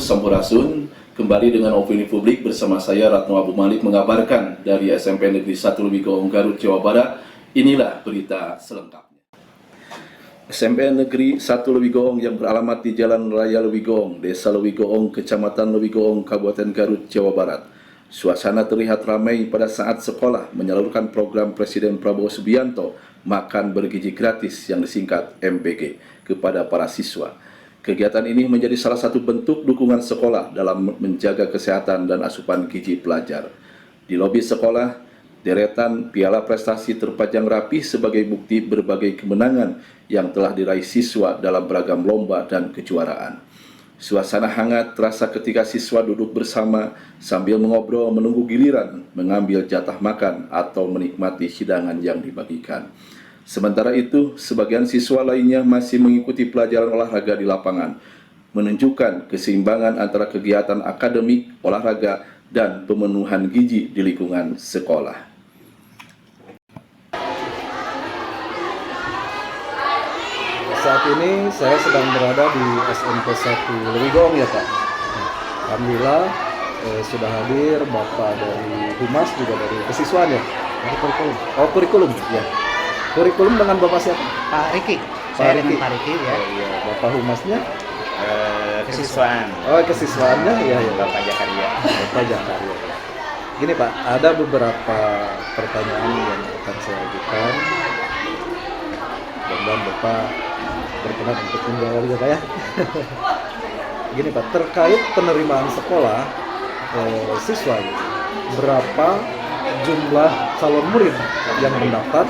Sampurasun. Kembali dengan opini publik bersama saya Ratno Abu Malik mengabarkan dari SMP Negeri 1 Lewigawong, Garut, Jawa Barat. Inilah berita selengkapnya. SMP Negeri 1 Lewigawong yang beralamat di Jalan Raya Lewigawong, Desa Lewigawong, Kecamatan Lewigawong, Kabupaten Garut, Jawa Barat. Suasana terlihat ramai pada saat sekolah menyalurkan program Presiden Prabowo Subianto makan bergizi gratis yang disingkat MBG kepada para siswa. Kegiatan ini menjadi salah satu bentuk dukungan sekolah dalam menjaga kesehatan dan asupan gizi pelajar. Di lobi sekolah, deretan piala prestasi terpajang rapi sebagai bukti berbagai kemenangan yang telah diraih siswa dalam beragam lomba dan kejuaraan. Suasana hangat terasa ketika siswa duduk bersama sambil mengobrol menunggu giliran mengambil jatah makan atau menikmati hidangan yang dibagikan. Sementara itu, sebagian siswa lainnya masih mengikuti pelajaran olahraga di lapangan, menunjukkan keseimbangan antara kegiatan akademik, olahraga, dan pemenuhan gizi di lingkungan sekolah. Saat ini saya sedang berada di SMP 1 Lewigawong ya Pak. Alhamdulillah sudah hadir Bapak dari Humas juga dari kesiswaan ya. Kurikulum. Oh kurikulum ya. Kurikulum dengan Bapak siapa? Pak Riki. Pak Saya Riki. dengan Pak Riki ya. Oh, iya. Bapak Humasnya? Kesiswaan. Oh kesiswaannya ya ya. Bapak Jakaria. Bapak Jakaria. Gini Pak, ada beberapa pertanyaan yang akan saya ajukan. Dan Bapak berkenan untuk menjawab ya Pak ya. Gini Pak, terkait penerimaan sekolah siswa, berapa jumlah calon murid yang mendaftar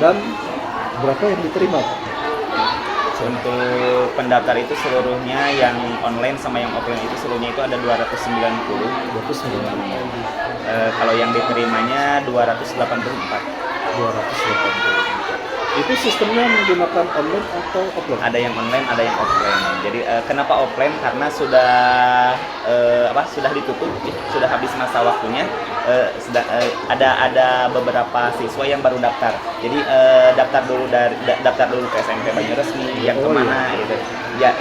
dan berapa yang diterima Pak? Untuk pendaftar itu seluruhnya yang online sama yang offline itu seluruhnya itu ada 290. 290. Kalau yang diterimanya 284. 280. Itu sistemnya menggunakan online atau offline? Ada yang online, ada yang offline. Jadi kenapa offline? Karena sudah sudah ditutup, sudah habis masa waktunya. Ada beberapa siswa yang baru daftar. Jadi daftar dulu ke SMP Banyu Resmi yang kemana gitu. Ya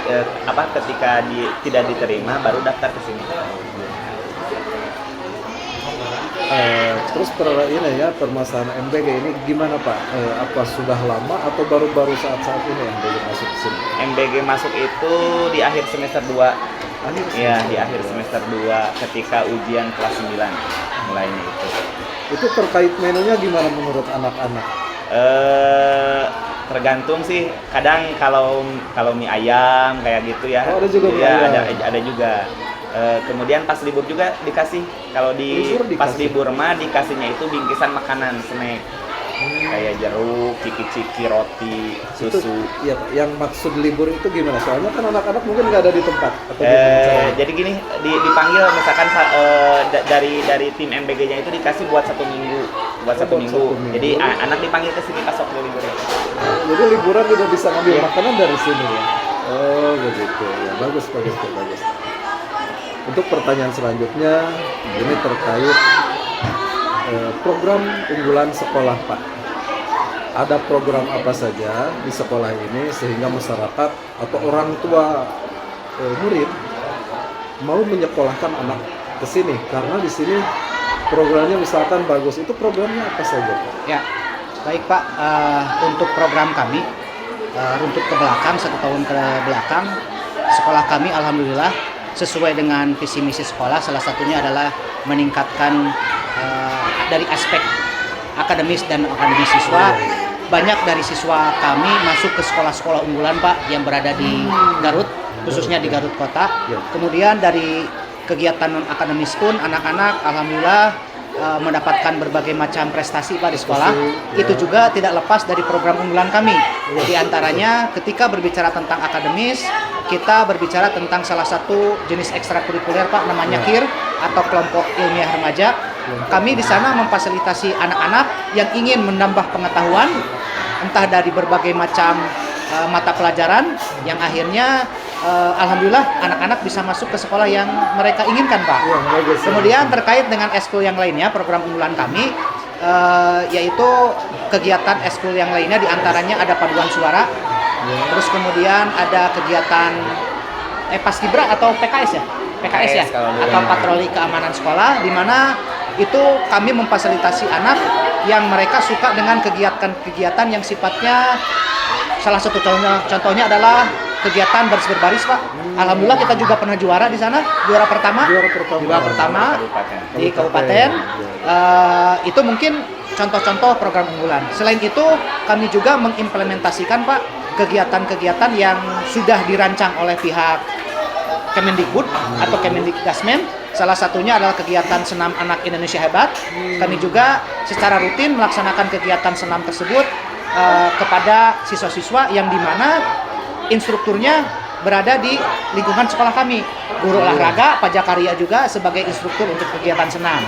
ketika tidak diterima baru daftar ke sini. Terus permasalahan MBG ini gimana Pak? Apa sudah lama atau baru-baru saat-saat ini MBG masuk ke sini? MBG masuk itu di akhir semester 2. Iya, di akhir semester 2 ketika ujian kelas 9 mulainya itu. Itu terkait menunya gimana menurut anak-anak? Tergantung sih. Kadang kalau mie ayam kayak gitu ya. Oh, ada juga mie ayam. Ada juga. Kemudian pas libur juga dikasih. Kalau pas libur mah dikasihnya itu bingkisan makanan, snack. Kayak jeruk, ciki-ciki, roti, susu. Iya, yang maksud libur itu gimana? Soalnya kan anak-anak mungkin nggak ada di tempat. Atau jadi gini, dipanggil misalkan dari tim MBG-nya itu dikasih buat 1 minggu, satu minggu. Jadi anak dipanggil ke sini pas waktu libur ya. Jadi liburan juga bisa ngambil makanan dari sini ya. Oh begitu ya, bagus. Untuk pertanyaan selanjutnya, ini terkait program unggulan sekolah Pak. Ada program apa saja di sekolah ini sehingga masyarakat atau orang tua murid mau menyekolahkan anak ke sini karena di sini programnya misalkan bagus. Itu programnya apa saja Pak? Ya, baik Pak. Untuk program kami, untuk ke belakang 1 tahun ke belakang, sekolah kami alhamdulillah sesuai dengan visi misi sekolah. Salah satunya adalah meningkatkan dari aspek akademis dan akademis siswa. Banyak dari siswa kami masuk ke sekolah-sekolah unggulan Pak yang berada di Garut, khususnya di Garut Kota. Kemudian dari kegiatan non akademis pun anak-anak alhamdulillah mendapatkan berbagai macam prestasi Pak di sekolah. Itu juga tidak lepas dari program unggulan kami. Di antaranya ketika berbicara tentang akademis, kita berbicara tentang salah satu jenis ekstrakurikuler Pak, namanya KIR atau kelompok ilmiah remaja. Kami di sana memfasilitasi anak-anak yang ingin menambah pengetahuan entah dari berbagai macam mata pelajaran yang akhirnya alhamdulillah anak-anak bisa masuk ke sekolah yang mereka inginkan Pak. Kemudian terkait dengan eskul yang lainnya, program unggulan kami yaitu kegiatan eskul yang lainnya diantaranya ada paduan suara, terus kemudian ada kegiatan Paskibra atau PKS ya? PKS ya, kalau dulu atau namanya. patroli keamanan sekolah, di mana itu kami memfasilitasi anak yang mereka suka dengan kegiatan-kegiatan yang sifatnya, salah satu contohnya adalah kegiatan baris berbaris, Pak. Alhamdulillah kita juga pernah juara di sana, juara pertama Kabupaten. di kabupaten. Itu mungkin contoh-contoh program unggulan. Selain itu, kami juga mengimplementasikan, Pak, kegiatan-kegiatan yang sudah dirancang oleh pihak Kemendikbud atau Kemendikdasmen. Salah satunya adalah kegiatan Senam Anak Indonesia Hebat. Kami juga secara rutin melaksanakan kegiatan senam tersebut kepada siswa-siswa yang dimana instrukturnya berada di lingkungan sekolah kami. Guru olahraga, Pak Jakaria juga sebagai instruktur untuk kegiatan senam.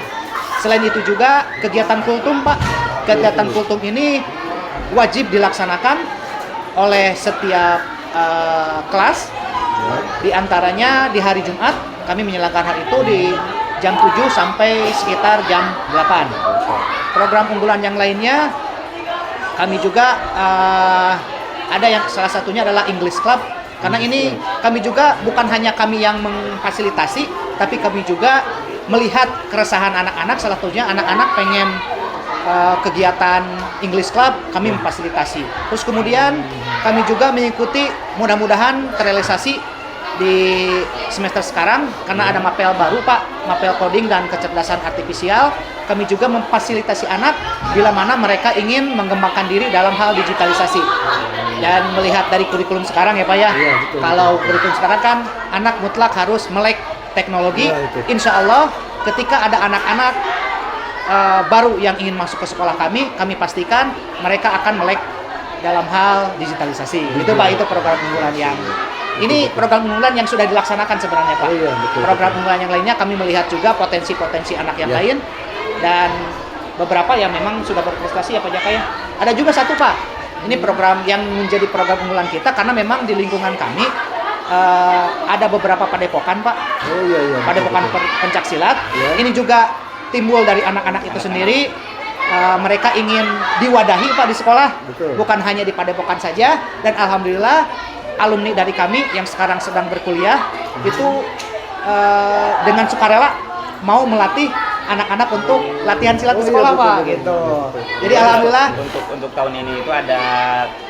Selain itu juga kegiatan kultum, Pak. Kegiatan kultum ini wajib dilaksanakan oleh setiap kelas. Di antaranya di hari Jumat kami menyelenggarakan hal itu di jam 7 sampai sekitar jam 8. Program unggulan yang lainnya kami juga ada yang salah satunya adalah English Club, karena ini kami juga bukan hanya kami yang memfasilitasi, tapi kami juga melihat keresahan anak-anak. Salah satunya anak-anak pengen kegiatan English Club, kami memfasilitasi. Terus kemudian kami juga mengikuti, mudah-mudahan terrealisasi di semester sekarang karena ada mapel baru, Pak, mapel coding dan kecerdasan artifisial. Kami juga memfasilitasi anak bila mana mereka ingin mengembangkan diri dalam hal digitalisasi. Dan melihat dari kurikulum sekarang ya, Pak ya. Iya, betul, Kalau kurikulum sekarang kan anak mutlak harus melek teknologi. Iya, itu. Insya Allah ketika ada anak-anak baru yang ingin masuk ke sekolah kami pastikan mereka akan melek dalam hal digitalisasi. Itu, Pak, itu program unggulan yang ini program unggulan yang sudah dilaksanakan sebenarnya, Pak. Oh, iya, betul, Program unggulan yang lainnya kami melihat juga potensi-potensi anak yang Iya. lain, dan beberapa yang memang sudah berprestasi ya, Pak Jaka ya. Ada juga satu, Pak. Ini program yang menjadi program unggulan kita karena memang di lingkungan kami ada beberapa padepokan, Pak. Oh iya. Padepokan pencak silat. Iya. Ini juga timbul dari anak-anak itu sendiri. Mereka ingin diwadahi, Pak, di sekolah. Betul. Bukan hanya di padepokan saja, dan alhamdulillah alumni dari kami yang sekarang sedang berkuliah itu dengan sukarela mau melatih anak-anak untuk latihan silat di Oh, iya, sekolah, betul, Pak, betul, gitu. betul. Jadi alhamdulillah Untuk tahun ini itu ada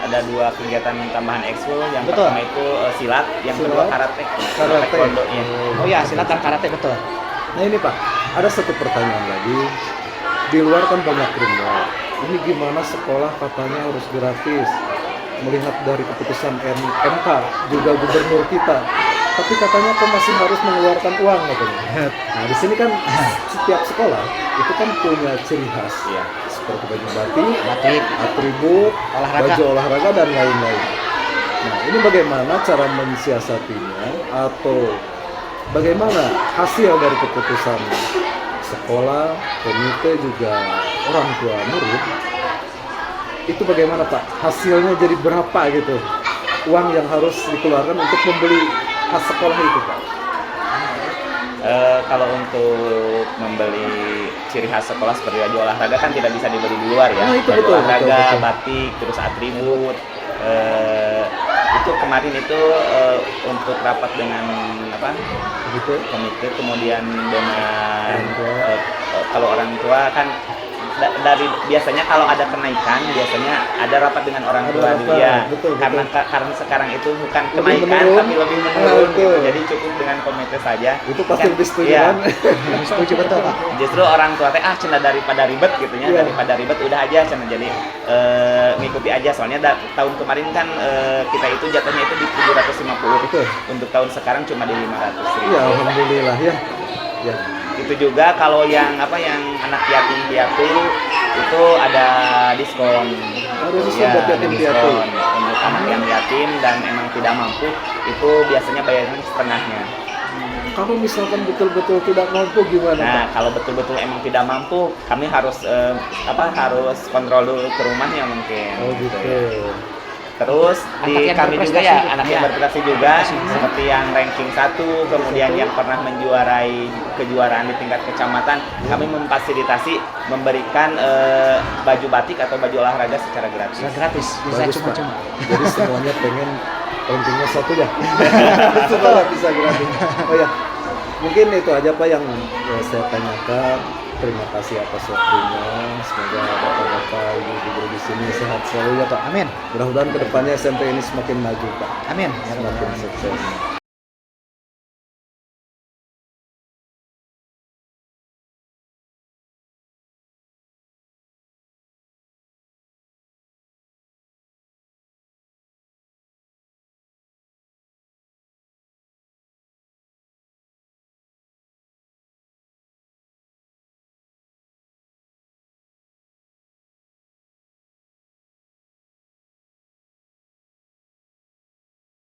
2 kegiatan tambahan ekskul. Yang Betul. pertama itu silat, yang Silat. kedua karate. Taekwondo ya. oh ya, silat dan karate, betul. Nah ini Pak, ada satu pertanyaan lagi. Di luar kan banyak rumor. Ini gimana sekolah katanya harus gratis? Melihat dari keputusan MK, juga gubernur kita. Tapi katanya kok masih harus mengeluarkan uang katanya. Nah di sini kan setiap sekolah itu kan punya ciri khas. Iya. Seperti baju batik, Batik, atribut, Olahraga. baju olahraga dan lain-lain. Nah ini bagaimana cara mensiasatinya atau bagaimana hasil dari keputusan sekolah, komite juga orang tua murid itu bagaimana Pak? Hasilnya jadi berapa gitu? Uang yang harus dikeluarkan untuk membeli khas sekolah itu Pak? Kalau untuk membeli ciri khas sekolah seperti baju olahraga kan tidak bisa dibeli di luar ya. Nah, itu Baju betul, olahraga, betul. batik, terus atribut. Itu kemarin itu untuk rapat dengan Gitu. komite, kemudian dengan Orang tua. kalau orang tua kan dari biasanya kalau ada kenaikan biasanya ada rapat dengan orang Ada tua rapat, dulu ya. betul. Karena sekarang itu bukan Lebih kenaikan menurun. tapi lebih Ah, menurun gitu. betul. Jadi cukup dengan komite saja. Itu pasti Kan, lebih setuju iya. kan? setuju, betul, Pak. Justru orang tua teh cina daripada ribet gitu ya, Iya. daripada ribet udah aja cina, jadi ngikuti aja soalnya tahun kemarin kan kita itu jatuhnya itu di 750. Betul. Untuk tahun sekarang cuma di 500.000. Iya, alhamdulillah ya. Ya. Itu juga kalau yang yang anak yatim piatu itu ada diskon. Ada diskon Ya, buat ada yatim diskon. piatu. Untuk anak yang yatim dan emang tidak mampu itu biasanya bayarnya setengahnya. Kalau misalkan betul-betul tidak mampu gimana Pak? Nah, kalau betul-betul emang tidak mampu, kami harus harus kontrol dulu ke rumahnya mungkin. Oh gitu. ya. Terus Anak di yang kami juga berprestasi ya, juga. anak yang Ya. berprestasi juga seperti yang ranking 1, kemudian yang pernah menjuarai kejuaraan di tingkat kecamatan, kami memfasilitasi memberikan baju batik atau baju olahraga secara gratis. Sudah gratis, bisa Bagus, Pak. cuma-cuma. Jadi semuanya pengen pentingnya satu ya. Supaya bisa gratis. Oh ya, mungkin itu aja Pak yang saya tanyakan. Terima kasih atas waktunya. Semoga bapak-bapak, ibu-ibu di sini sehat selalu ya Pak. Amin. Mudah-mudahan kedepannya SMP ini semakin maju Pak. Amin. Semakin sukses.